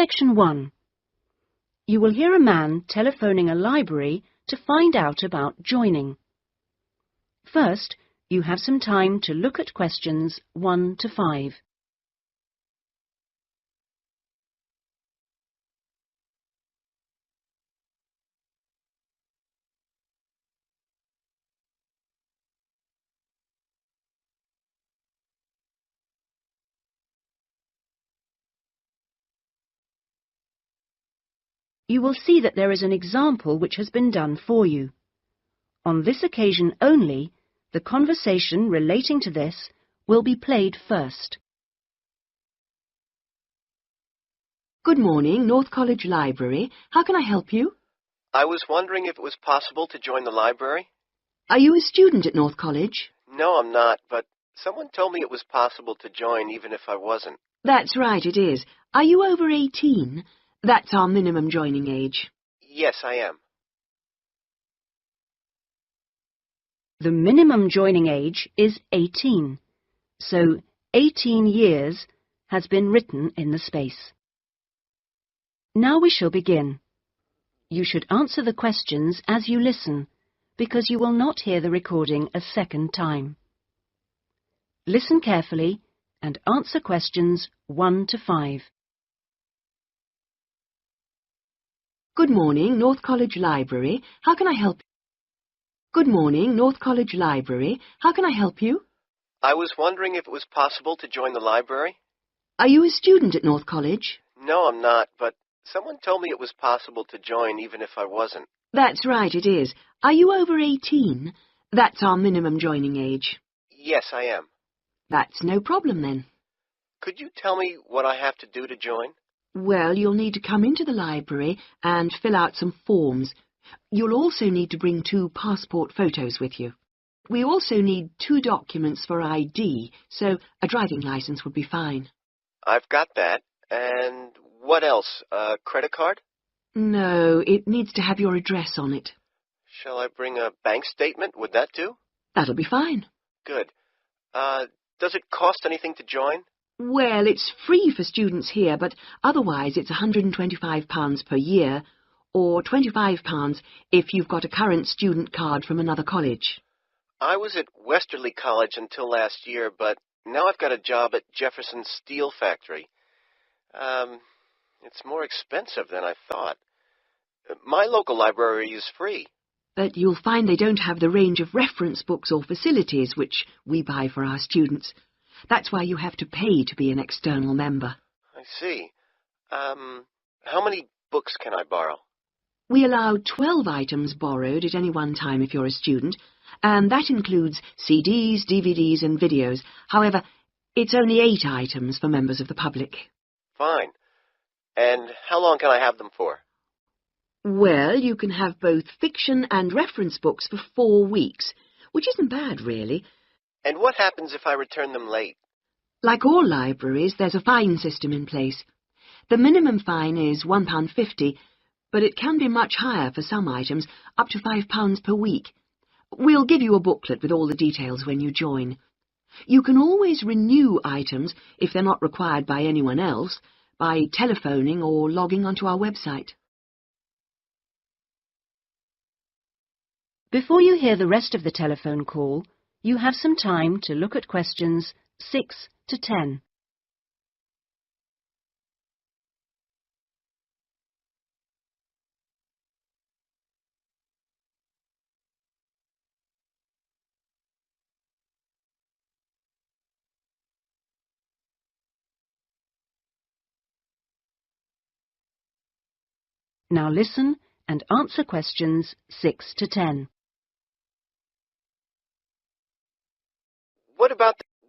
Section 1. You will hear a man telephoning a library to find out about joining. First, you have some time to look at questions 1 to 5. You will see that there is an example which has been done for you. On this occasion only, the conversation relating to this will be played first. Good morning, North College Library. How can I help you? I was wondering if it was possible to join the library. Are you a student at North College? No, I'm not, but someone told me it was possible to join even if I wasn't. That's right, it is. Are you over 18? That's our minimum joining age. Yes, I am. The minimum joining age is 18, so 18 years has been written in the space. Now we shall begin. You should answer the questions as you listen, because you will not hear the recording a second time. Listen carefully and answer questions 1 to 5. Good morning, North College Library. How can I help you? Good morning, North College Library. How can I help you? I was wondering if it was possible to join the library. Are you a student at North College? No, I'm not, but someone told me it was possible to join even if I wasn't. That's right, it is. Are you over 18? That's our minimum joining age. Yes, I am. That's no problem then. Could you tell me what I have to do to join? Well, you'll need to come into the library and fill out some forms. You'll also need to bring 2 passport photos with you. We also need 2 documents for ID, so a driving license would be fine. I've got that. And what else? A credit card? No, it needs to have your address on it. Shall I bring a bank statement? Would that do? That'll be fine. Good. Does it cost anything to join? Well, it's free for students here, but otherwise it's £125 per year, or £25 if you've got a current student card from another college. I was at Westerly College until last year, but now I've got a job at Jefferson Steel Factory. It's more expensive than I thought. My local library is free. But you'll find they don't have the range of reference books or facilities which we buy for our students. That's why you have to pay to be an external member. I see. How many books can I borrow? We allow 12 items borrowed at any one time if you're a student, and that includes CDs, DVDs and videos. However, it's only 8 items for members of the public. Fine. And how long can I have them for? Well, you can have both fiction and reference books for 4 weeks, which isn't bad, really. And what happens if I return them late? Like all libraries, there's a fine system in place. The minimum fine is £1.50, but it can be much higher for some items, up to £5 per week. We'll give you a booklet with all the details when you join. You can always renew items, if they're not required by anyone else, by telephoning or logging onto our website. Before you hear the rest of the telephone call, you have some time to look at questions 6 to 10. Now listen and answer questions 6 to 10.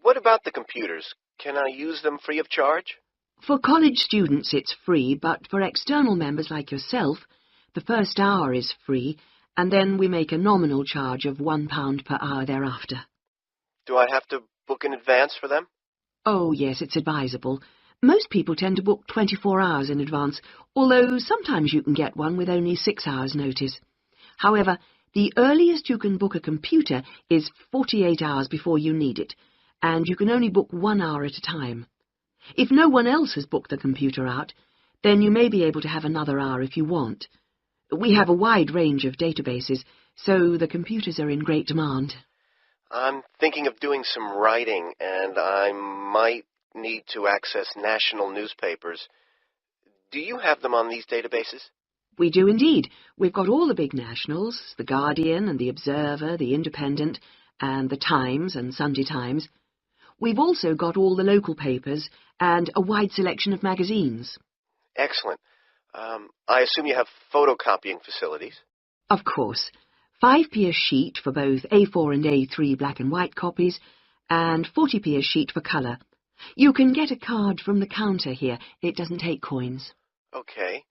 What about the computers? Can I use them free of charge? For college students it's free, but for external members like yourself, the first hour is free, and then we make a nominal charge of £1 per hour thereafter. Do I have to book in advance for them? Oh, yes, it's advisable. Most people tend to book 24 hours in advance, although sometimes you can get one with only 6 hours' notice. However, the earliest you can book a computer is 48 hours before you need it, and you can only book 1 hour at a time. If no one else has booked the computer out, Then you may be able to have another hour if you want. We have a wide range of databases, so the computers are in great demand. I'm thinking of doing some writing, and I might need to access national newspapers. Do you have them on these databases? We do indeed. We've got all the big nationals, The Guardian and The Observer, The Independent, and The Times and Sunday Times. We've also got all the local papers and a wide selection of magazines. Excellent. I assume you have photocopying facilities? Of course. 5p a sheet for both A4 and A3 black and white copies, and 40p a sheet for colour. You can get a card from the counter here. It doesn't take coins. Okay.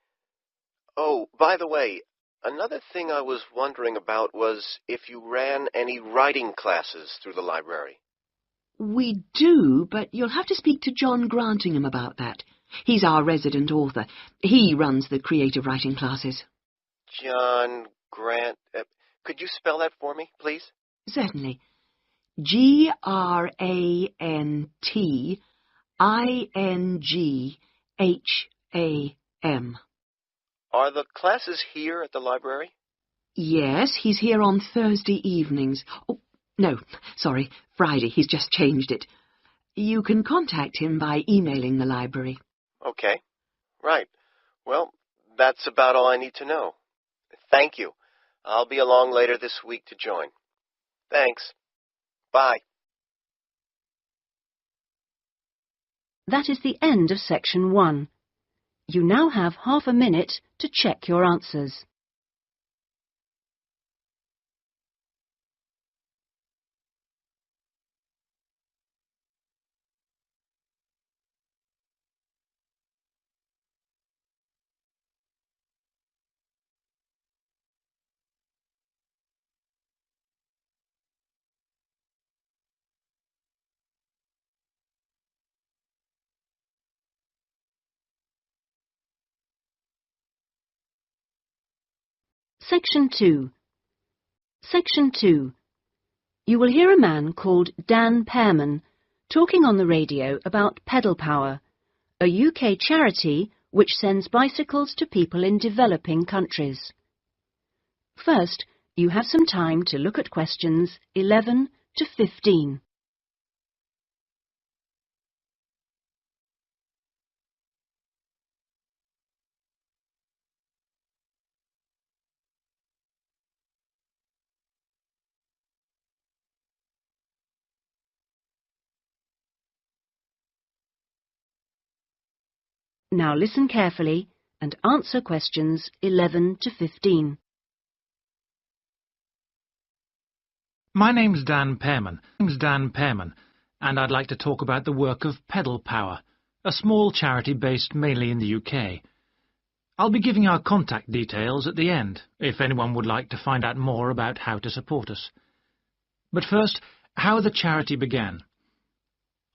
Oh, by the way, another thing I was wondering about was if you ran any writing classes through the library. We do, but you'll have to speak to John Grantingham about that. He's our resident author. He runs the creative writing classes. John Grant... could you spell that for me, please? Certainly. Grantingham. Are the classes here at the library? Yes, he's here on Thursday evenings. Oh, no, sorry, Friday. He's just changed it. You can contact him by emailing the library. Okay. Right. Well, that's about all I need to know. Thank you. I'll be along later this week to join. Thanks. Bye. That is the end of section 1. You now have half a minute to check your answers. Section 2. Section 2. You will hear a man called Dan Pearman talking on the radio about Pedal Power, a UK charity which sends bicycles to people in developing countries. First, you have some time to look at questions 11 to 15. Now listen carefully and answer questions 11 to 15. My name's Dan Pearman. And I'd like to talk about the work of Pedal Power, a small charity based mainly in the UK. I'll be giving our contact details at the end, if anyone would like to find out more about how to support us. But first, how the charity began.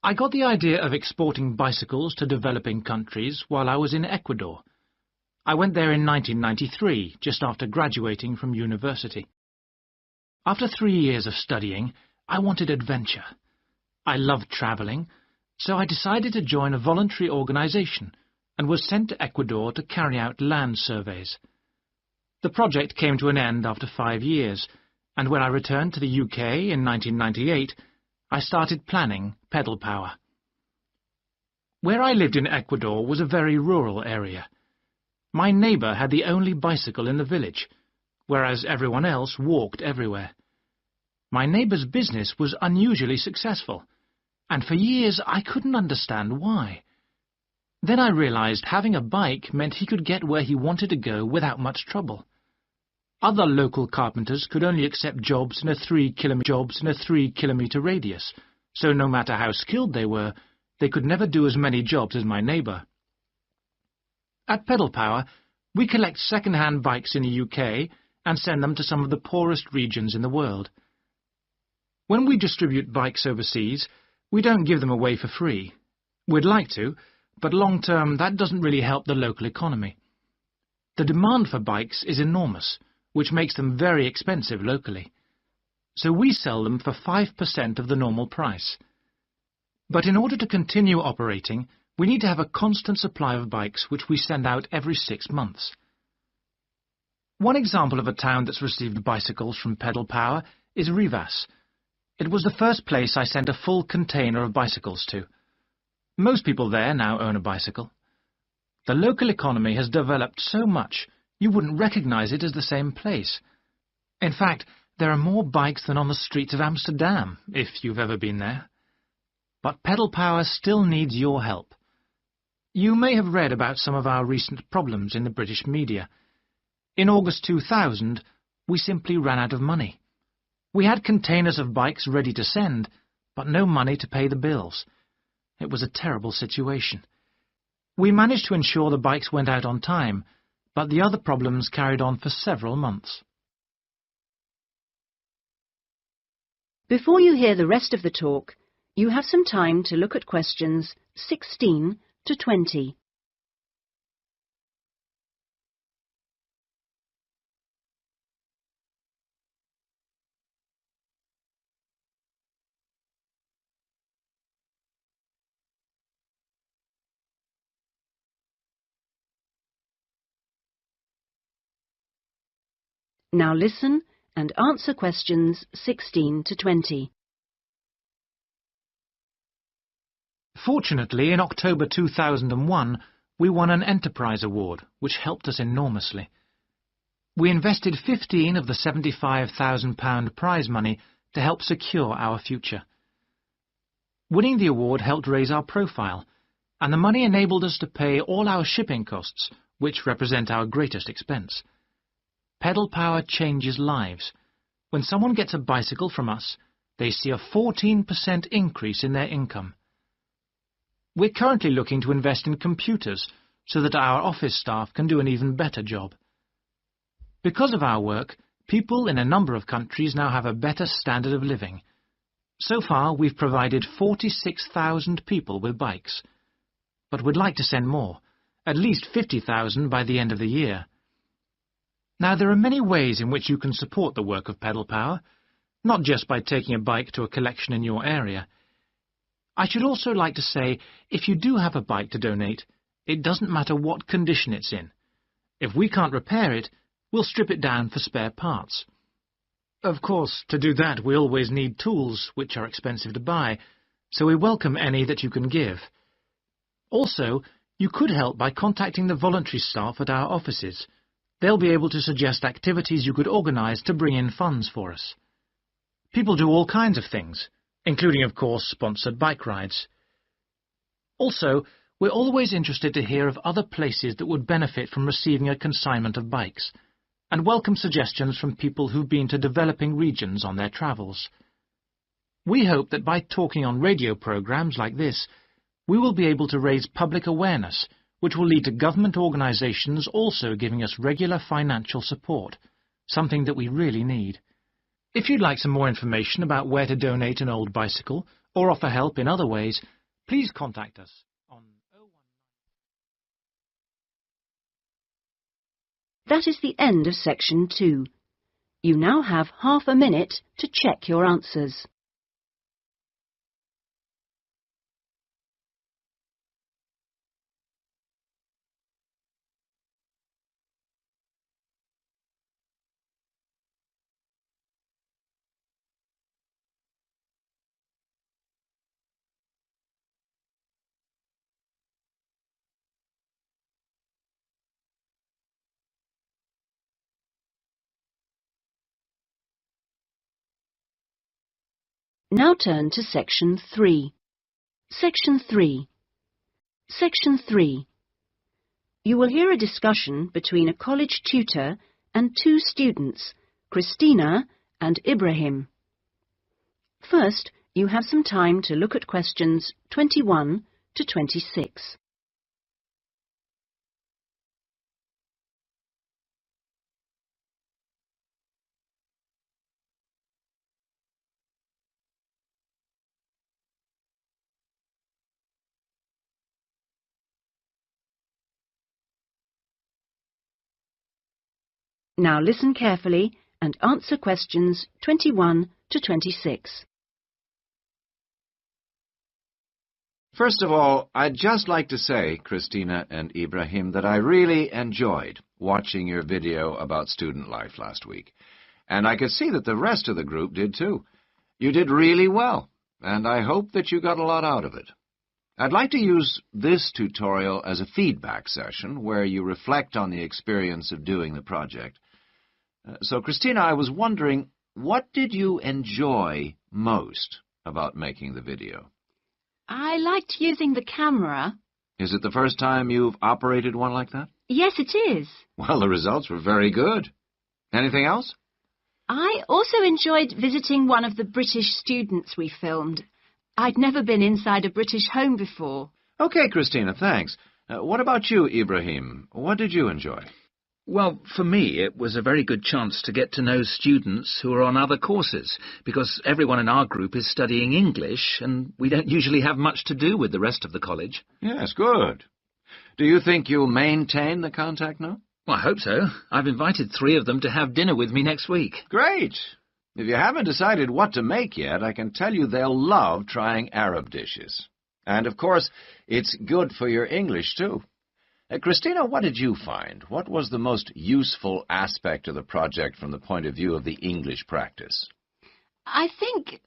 I got the idea of exporting bicycles to developing countries while I was in Ecuador. I went there in 1993, just after graduating from university. After 3 years of studying, I wanted adventure. I loved travelling, so I decided to join a voluntary organisation and was sent to Ecuador to carry out land surveys. The project came to an end after 5 years, and when I returned to the UK in 1998, I started planning Pedal Power. Where I lived in Ecuador was a very rural area. My neighbour had the only bicycle in the village, whereas everyone else walked everywhere. My neighbour's business was unusually successful, and for years I couldn't understand why. Then I realised having a bike meant he could get where he wanted to go without much trouble. Other local carpenters could only accept jobs in a 3-kilometre radius, so no matter how skilled they were, they could never do as many jobs as my neighbour. At Pedal Power, we collect second-hand bikes in the UK and send them to some of the poorest regions in the world. When we distribute bikes overseas, we don't give them away for free. We'd like to, but long-term that doesn't really help the local economy. The demand for bikes is enormous, which makes them very expensive locally. So we sell them for 5% of the normal price. But in order to continue operating, We need to have a constant supply of bikes which we send out every 6 months. One example of a town that's received bicycles from Pedal Power is Rivas. It was the first place I sent a full container of bicycles to. Most people there now own a bicycle. The local economy has developed so much you wouldn't recognize it as the same place. In fact, there are more bikes than on the streets of Amsterdam, if you've ever been there. But Pedal Power still needs your help. You may have read about some of our recent problems in the British media. In August 2000, we simply ran out of money. We had containers of bikes ready to send, but no money to pay the bills. It was a terrible situation. We managed to ensure the bikes went out on time, but the other problems carried on for several months. Before you hear the rest of the talk, you have some time to look at questions 16 to 20. Now listen and answer questions 16 to 20. Fortunately, in October 2001, we won an Enterprise Award, which helped us enormously. We invested 15 of the £75,000 prize money to help secure our future. Winning the award helped raise our profile, and the money enabled us to pay all our shipping costs, which represent our greatest expense. Pedal Power changes lives. When someone gets a bicycle from us, they see a 14% increase in their income. We're currently looking to invest in computers so that our office staff can do an even better job. Because of our work, people in a number of countries now have a better standard of living. So far, we've provided 46,000 people with bikes. But we'd like to send more, at least 50,000 by the end of the year. Now, there are many ways in which you can support the work of Pedal Power, not just by taking a bike to a collection in your area. I should also like to say, if you do have a bike to donate, it doesn't matter what condition it's in. If we can't repair it, we'll strip it down for spare parts. Of course, to do that we always need tools, which are expensive to buy, so we welcome any that you can give. Also, you could help by contacting the voluntary staff at our offices. They'll be able to suggest activities you could organise to bring in funds for us. People do all kinds of things, including, of course, sponsored bike rides. Also, we're always interested to hear of other places that would benefit from receiving a consignment of bikes, and welcome suggestions from people who've been to developing regions on their travels. We hope that by talking on radio programmes like this, we will be able to raise public awareness, which will lead to government organisations also giving us regular financial support, something that we really need. If you'd like some more information about where to donate an old bicycle or offer help in other ways, please contact us on 019. That is the end of section 2. You now have half a minute to check your answers. Now turn to section 3. Section 3. Section 3. You will hear a discussion between a college tutor and two students, Christina and Ibrahim. First, you have some time to look at questions 21 to 26. Now listen carefully and answer questions 21 to 26. First of all, I'd just like to say, Christina and Ibrahim, that I really enjoyed watching your video about student life last week. And I could see that the rest of the group did too. You did really well, and I hope that you got a lot out of it. I'd like to use this tutorial as a feedback session where you reflect on the experience of doing the project. So, Christina, I was wondering, what did you enjoy most about making the video? I liked using the camera. Is it the first time you've operated one like that? Yes, it is. Well, the results were very good. Anything else? I also enjoyed visiting one of the British students we filmed. I'd never been inside a British home before. Okay, Christina, thanks. What about you, Ibrahim? What did you enjoy? Well, for me, it was a very good chance to get to know students who are on other courses, because everyone in our group is studying English, and we don't usually have much to do with the rest of the college. Yes, good. Do you think you'll maintain the contact now? Well, I hope so. I've invited 3 of them to have dinner with me next week. Great. If you haven't decided what to make yet, I can tell you they'll love trying Arab dishes. And, of course, it's good for your English, too. Christina, what did you find? What was the most useful aspect of the project from the point of view of the English practice? I think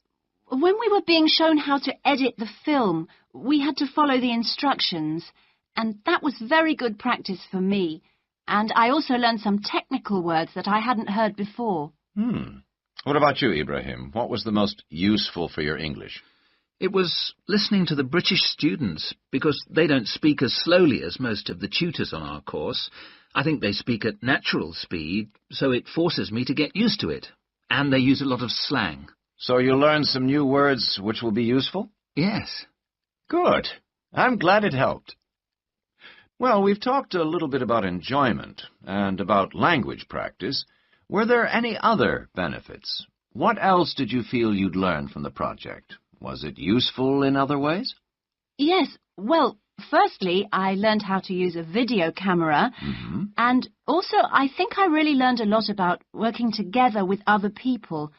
when we were being shown how to edit the film, we had to follow the instructions, and that was very good practice for me. And I also learned some technical words that I hadn't heard before. What about you, Ibrahim? What was the most useful for your English? It was listening to the British students, because they don't speak as slowly as most of the tutors on our course. I think they speak at natural speed, so it forces me to get used to it. And they use a lot of slang. So you learned some new words which will be useful? Yes. Good. I'm glad it helped. Well, we've talked a little bit about enjoyment and about language practice. Were there any other benefits? What else did you feel you'd learned from the project? Was it useful in other ways? Yes, well, firstly, I learned how to use a video camera, and also I think I really learned a lot about working together with other people.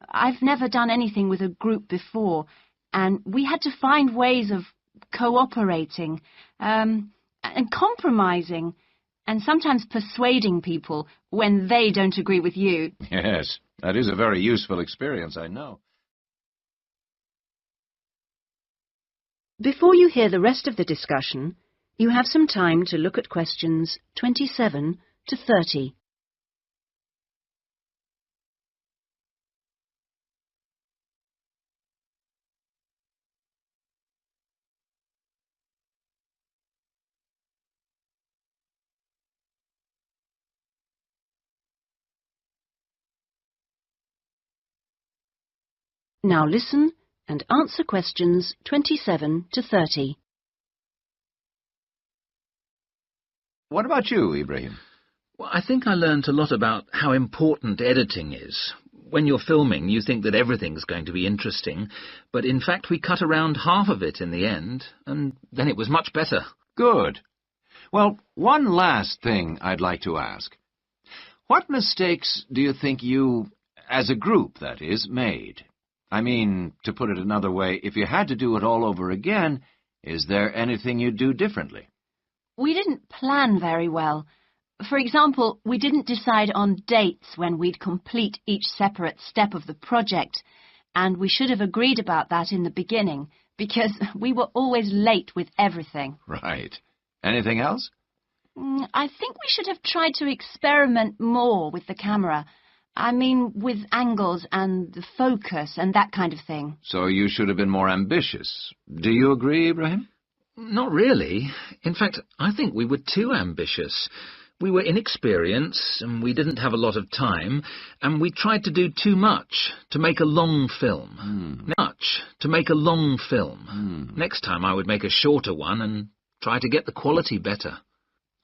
I've never done anything with a group before, and we had to find ways of cooperating and compromising, and sometimes persuading people when they don't agree with you. Yes, that is a very useful experience, I know. Before you hear the rest of the discussion, you have some time to look at questions 27 to 30. Now listen and answer questions 27 to 30. What about you, Ibrahim? Well, I think I learnt a lot about how important editing is. When you're filming, you think that everything's going to be interesting, but in fact we cut around half of it in the end, and then it was much better. Good. Well, one last thing I'd like to ask. What mistakes do you think you, as a group, that is, made? I mean, to put it another way, if you had to do it all over again, is there anything you'd do differently? We didn't plan very well. For example, we didn't decide on dates when we'd complete each separate step of the project, and we should have agreed about that in the beginning, because we were always late with everything. Right. Anything else? I think we should have tried to experiment more with the camera. I mean, with angles and the focus and that kind of thing. So you should have been more ambitious. Do you agree, Ibrahim? Not really. In fact, I think we were too ambitious. We were inexperienced, and we didn't have a lot of time, and we tried to do too much to make a long film. Next time I would make a shorter one and try to get the quality better.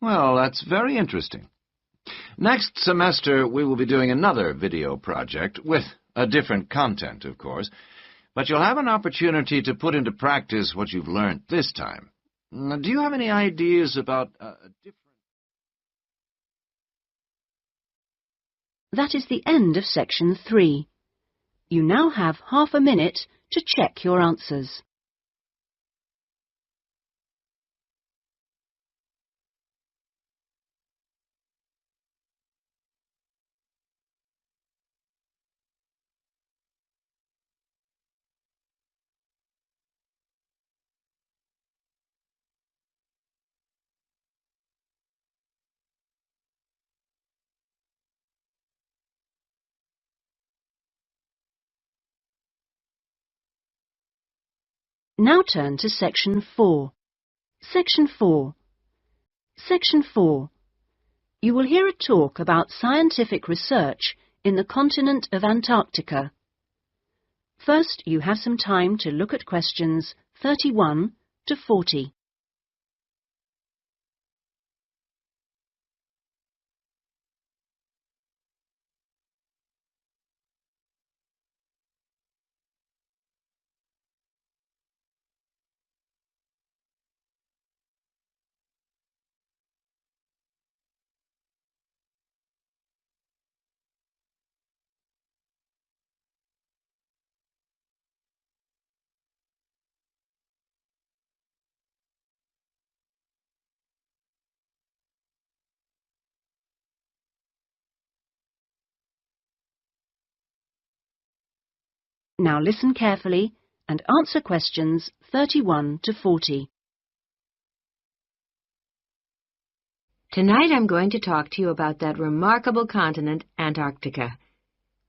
Well, that's very interesting. Next semester, we will be doing another video project with a different content, of course, but you'll have an opportunity to put into practice what you've learned this time. Now, do you have any ideas about a different... That is the end of section 3. You now have half a minute to check your answers. Now turn to Section 4. Section 4. Section 4. You will hear a talk about scientific research in the continent of Antarctica. First, you have some time to look at questions 31 to 40. Now listen carefully and answer questions 31 to 40. Tonight I'm going to talk to you about that remarkable continent, Antarctica.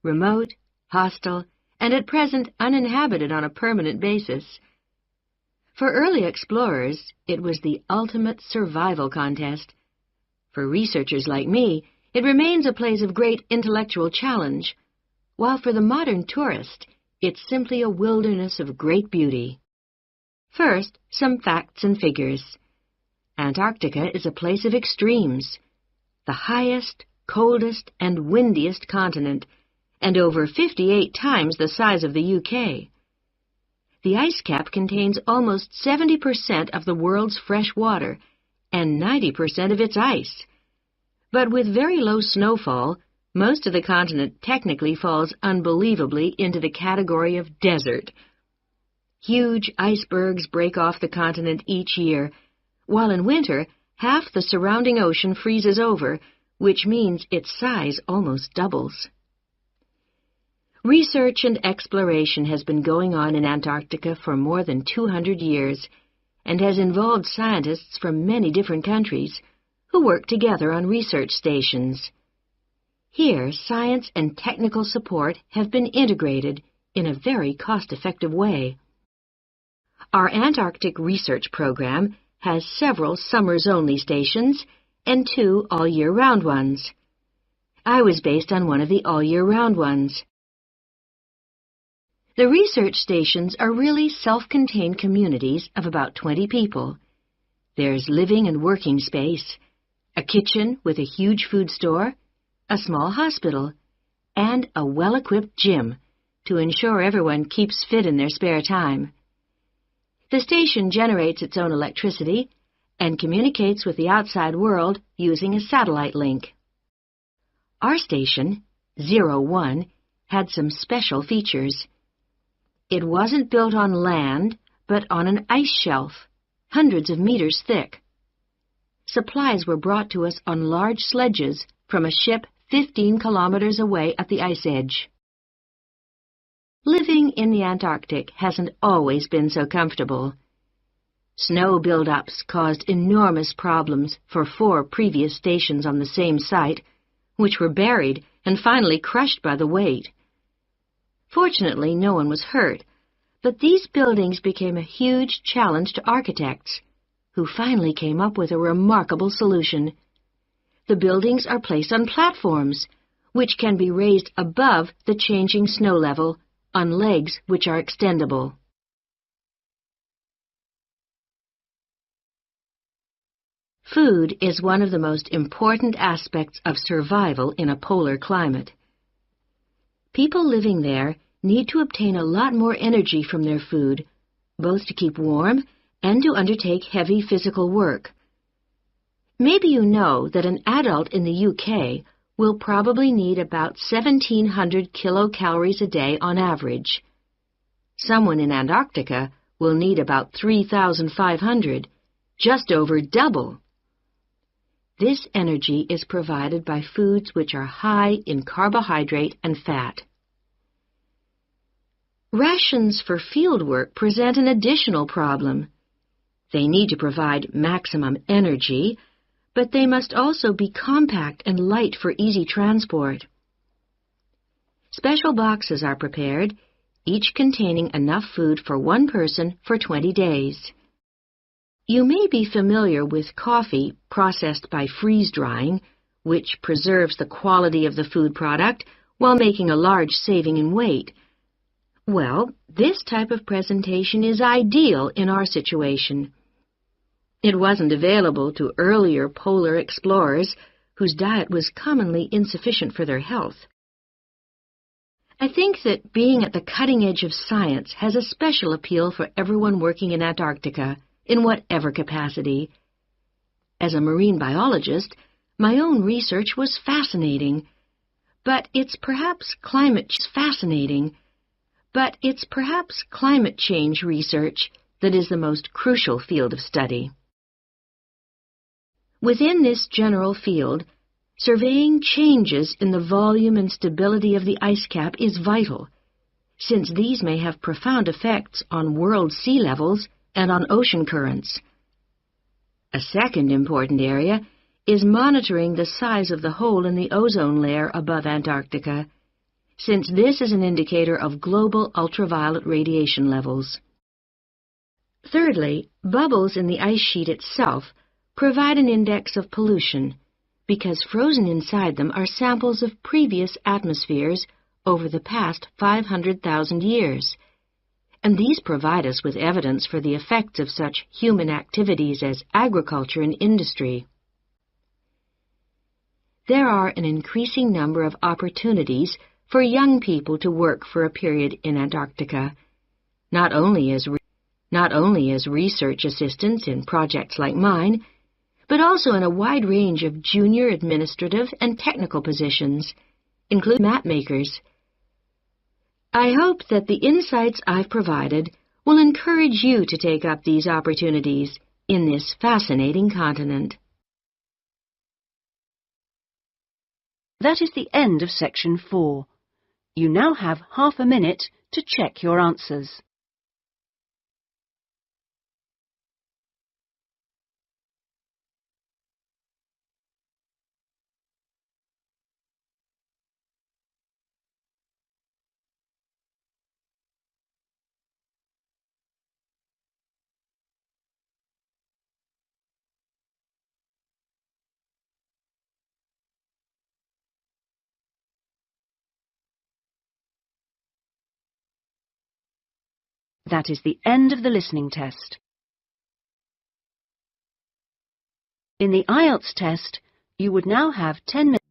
Remote, hostile, and at present uninhabited on a permanent basis. For early explorers, it was the ultimate survival contest. For researchers like me, it remains a place of great intellectual challenge, while for the modern tourist, it's simply a wilderness of great beauty. First, some facts and figures. Antarctica is a place of extremes, the highest, coldest, and windiest continent, and over 58 times the size of the UK. The ice cap contains almost 70% of the world's fresh water and 90% of its ice. But with very low snowfall, most of the continent technically falls unbelievably into the category of desert. Huge icebergs break off the continent each year, while in winter, half the surrounding ocean freezes over, which means its size almost doubles. Research and exploration has been going on in Antarctica for more than 200 years and has involved scientists from many different countries who work together on research stations. Here, science and technical support have been integrated in a very cost-effective way. Our Antarctic research program has several summers-only stations and 2 all-year-round ones. I was based on one of the all-year-round ones. The research stations are really self-contained communities of about 20 people. There's living and working space, a kitchen with a huge food store, a small hospital, and a well-equipped gym to ensure everyone keeps fit in their spare time. The station generates its own electricity and communicates with the outside world using a satellite link. Our station, 01, had some special features. It wasn't built on land, but on an ice shelf, hundreds of meters thick. Supplies were brought to us on large sledges from a ship 15 kilometers away at the ice edge. Living in the Antarctic hasn't always been so comfortable. Snow buildups caused enormous problems for 4 previous stations on the same site, which were buried and finally crushed by the weight. Fortunately, no one was hurt, but these buildings became a huge challenge to architects, who finally came up with a remarkable solution. The buildings are placed on platforms, which can be raised above the changing snow level on legs which are extendable. Food is one of the most important aspects of survival in a polar climate. People living there need to obtain a lot more energy from their food, both to keep warm and to undertake heavy physical work. Maybe you know that an adult in the UK will probably need about 1,700 kilocalories a day on average. Someone in Antarctica will need about 3,500, just over double. This energy is provided by foods which are high in carbohydrate and fat. Rations for field work present an additional problem. They need to provide maximum energy, but they must also be compact and light for easy transport. Special boxes are prepared, each containing enough food for one person for 20 days. You may be familiar with coffee processed by freeze-drying, which preserves the quality of the food product while making a large saving in weight. Well, this type of presentation is ideal in our situation. It wasn't available to earlier polar explorers whose diet was commonly insufficient for their health. I think that being at the cutting edge of science has a special appeal for everyone working in Antarctica, in whatever capacity. As a marine biologist, my own research was fascinating, but it's perhaps climate change research that is the most crucial field of study. Within this general field, surveying changes in the volume and stability of the ice cap is vital, since these may have profound effects on world sea levels and on ocean currents. A second important area is monitoring the size of the hole in the ozone layer above Antarctica, since this is an indicator of global ultraviolet radiation levels. Thirdly, bubbles in the ice sheet itself provide an index of pollution, because frozen inside them are samples of previous atmospheres over the past 500,000 years, and these provide us with evidence for the effects of such human activities as agriculture and industry. There are an increasing number of opportunities for young people to work for a period in Antarctica, not only as research assistants in projects like mine, but also in a wide range of junior administrative and technical positions, including map makers. I hope that the insights I've provided will encourage you to take up these opportunities in this fascinating continent. That is the end of section 4. You now have half a minute to check your answers. That is the end of the listening test. In the IELTS test, you would now have 10 minutes